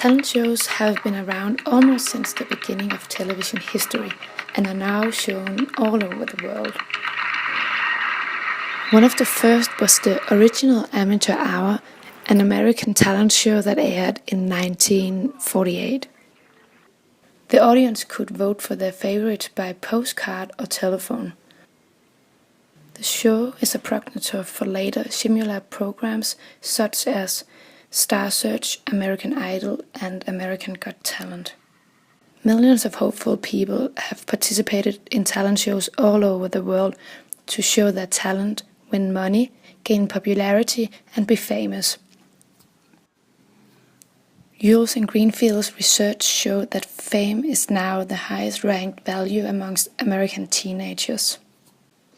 Talent shows have been around almost since the beginning of television history and are now shown all over the world. One of the first was the original Amateur Hour, an American talent show that aired in 1948. The audience could vote for their favorite by postcard or telephone. The show is a progenitor for later similar programs such as Star Search, American Idol, and American Got Talent. Millions of hopeful people have participated in talent shows all over the world to show their talent, win money, gain popularity, and be famous. UTS and Greenfield's research showed that fame is now the highest ranked value amongst American teenagers.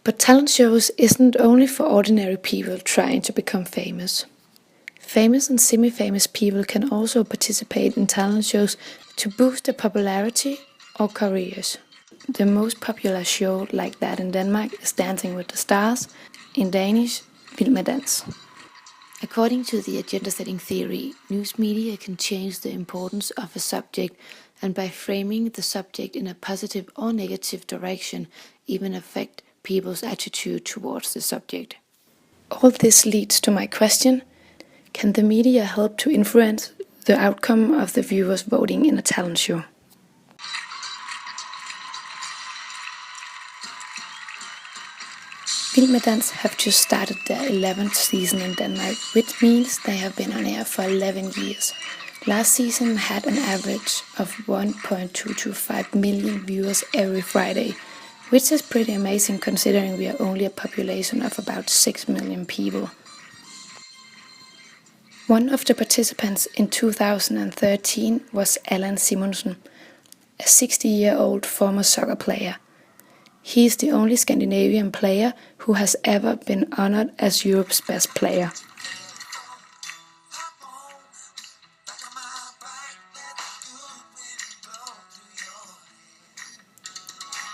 But talent shows isn't only for ordinary people trying to become famous. Famous and semi-famous people can also participate in talent shows to boost their popularity or careers. The most popular show like that in Denmark is Dancing with the Stars, in Danish, Vild med Dans. According to the agenda-setting theory, news media can change the importance of a subject and by framing the subject in a positive or negative direction, even affect people's attitude towards the subject. All this leads to my question: can the media help to influence the outcome of the viewers voting in a talent show? Vild med Dans have just started their 11th season in Denmark, which means they have been on air for 11 years. Last season had an average of 1.225 million viewers every Friday, which is pretty amazing considering we are only a population of about 6 million people. One of the participants in 2013 was Allan Simonsen, a 60-year-old former soccer player. He is the only Scandinavian player who has ever been honored as Europe's best player.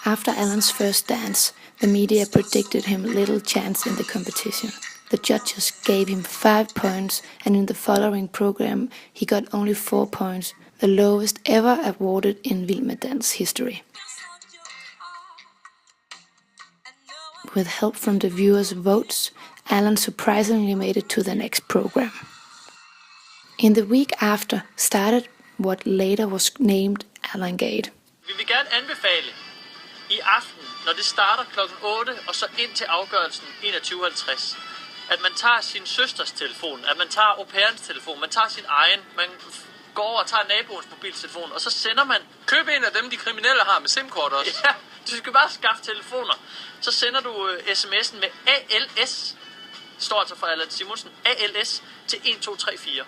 After Allan's first dance, the media predicted him little chance in the competition. The judges gave him 5 points, and in the following program he got only 4 points, the lowest ever awarded in Vild med Dans history. With help from the viewers' votes, Allan surprisingly made it to the next program. In the week after started what later was named Allan Gate. Vi vil gerne anbefale i aften, når det starter kl. 8 og så ind til afgørelsen 21.50, at man tager sin søsters telefon, at man tager au pairens telefon, man tager sin egen, man går over og tager naboens mobiltelefon, og så sender man... Køb en af dem, de kriminelle har med SIM-kort også. Ja, du skal bare skaffe telefoner. Så sender du sms'en med ALS, står altså for Allan Simonsen, ALS til 1234.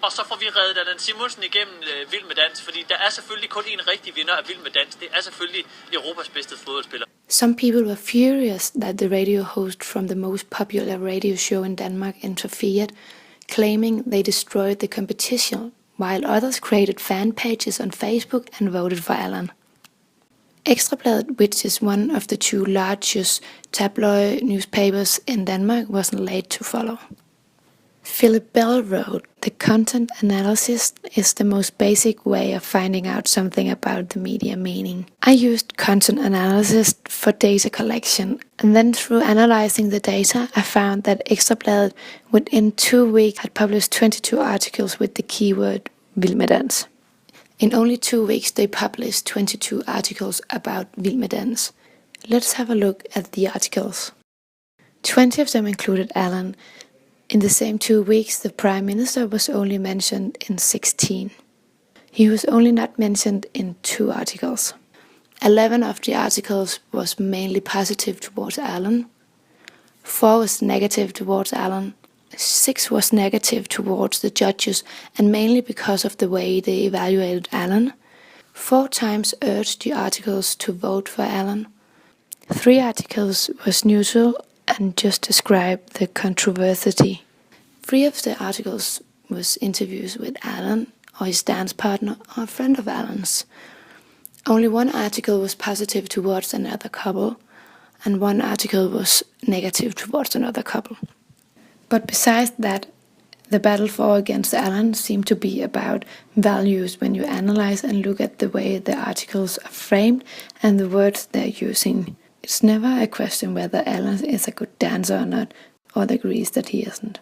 Og så får vi reddet Allan Simonsen igennem Vild med Dans, fordi der er selvfølgelig kun en rigtig vinder af Vild med Dans. Det er selvfølgelig Europas bedste fodboldspiller. Some people were furious that the radio host from the most popular radio show in Denmark interfered, claiming they destroyed the competition, while others created fan pages on Facebook and voted for Allan. Ekstrabladet, which is one of the 2 largest tabloid newspapers in Denmark, wasn't late to follow. Philip Bell wrote, "The content analysis is the most basic way of finding out something about the media meaning. I used content analysis for data collection, and then through analyzing the data, I found that Ekstrabladet within 2 weeks had published 22 articles with the keyword Vild med Dans. In only 2 weeks they published 22 articles about Vild med Dans. Let's have a look at the articles. 20 of them included Allan. In the same 2 weeks, the Prime Minister was only mentioned in 16. He was only not mentioned in 2 articles. 11 of the articles was mainly positive towards Allan. 4 was negative towards Allan. 6 was negative towards the judges, and mainly because of the way they evaluated Allan. 4 times urged the articles to vote for Allan. 3 articles was neutral and just describe the controversy. 3 of the articles was interviews with Allan or his dance partner or a friend of Allan's. Only 1 article was positive towards another couple, and 1 article was negative towards another couple. But besides that, The battle for against Alan seemed to be about values when you analyze and look at the way the articles are framed and the words they're using. It's never a question whether Alan is a good dancer or not, or agrees that he isn't.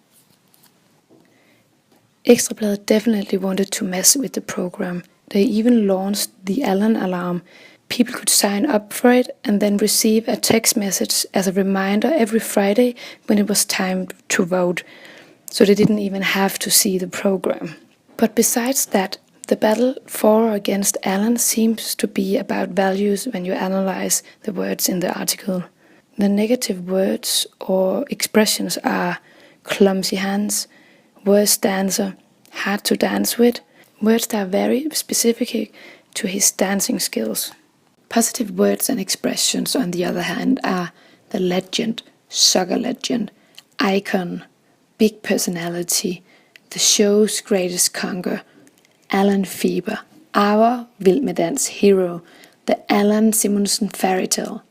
Ekstra Bladet definitely wanted to mess with the program. They even launched the Alan alarm. People could sign up for it and then receive a text message as a reminder every Friday when it was time to vote, so they didn't even have to see the program. But besides that, the battle for or against Alan seems to be about values when you analyze the words in the article. The negative words or expressions are clumsy hands, worst dancer, hard to dance with, words that are very specific to his dancing skills. Positive words and expressions, on the other hand, are the legend, soccer legend, icon, big personality, the show's greatest conqueror, Alan Feber, our Vild Med Dans hero, the Alan Simonsen fairy tale.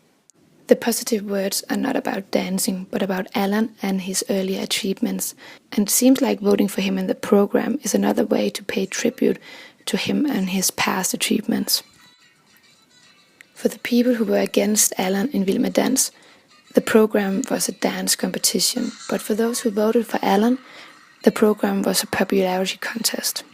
The positive words are not about dancing, but about Alan and his earlier achievements, and it seems like voting for him in the program is another way to pay tribute to him and his past achievements. For the people who were against Alan in Vild Med Dans, the program was a dance competition, but for those who voted for Alan, the program was a popularity contest.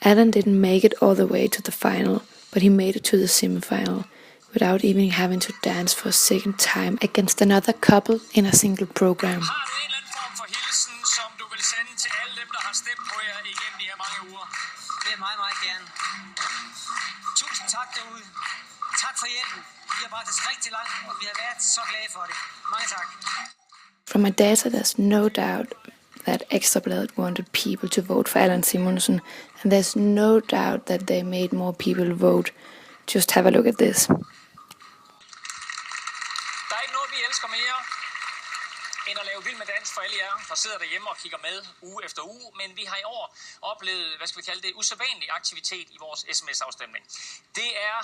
Alan didn't make it all the way to the final, but he made it to the semifinal, without even having to dance for a second time against another couple in a single program. Har du en eller anden form for hilsen, som du vil sende til alle dem, der har stemt på jer igennem de her mange uger? Det er meget, meget gerne. Tusind tak derude. Tak for hjælpen. Vi har bragt os rigtig langt, og vi har været så glade for det. Mange tak. From my data, there's no doubt that Ekstra Bladet wanted people to vote for Alan Simonsen, and there's no doubt that they made more people vote. Just have a look at this. Der er ikke noget, vi elsker mere, end at lave Vild Med Dans for alle jer, der sidder derhjemme og kigger med uge efter uge. Men vi har i år oplevet, usædvanlig aktivitet i vores sms-afstemning. Det er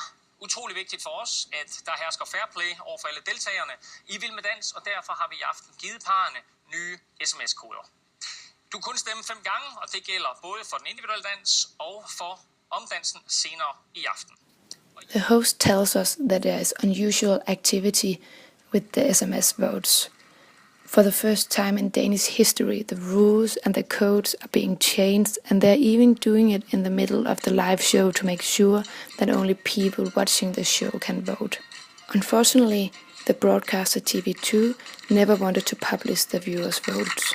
utrolig vigtigt for os, at der hersker fair play over for alle deltagerne i Vild Med Dans, og derfor har vi i aften givet parrene nye sms-koder. Du kan kun stemme 5 gange, og det gælder både for den individuelle dans og for omdansen senere i aften. The host tells us that there is unusual activity with the SMS votes. For the first time in Danish history, the rules and the codes are being changed, and they're even doing it in the middle of the live show to make sure that only people watching the show can vote. Unfortunately, the broadcaster TV2 never wanted to publish the viewers' votes.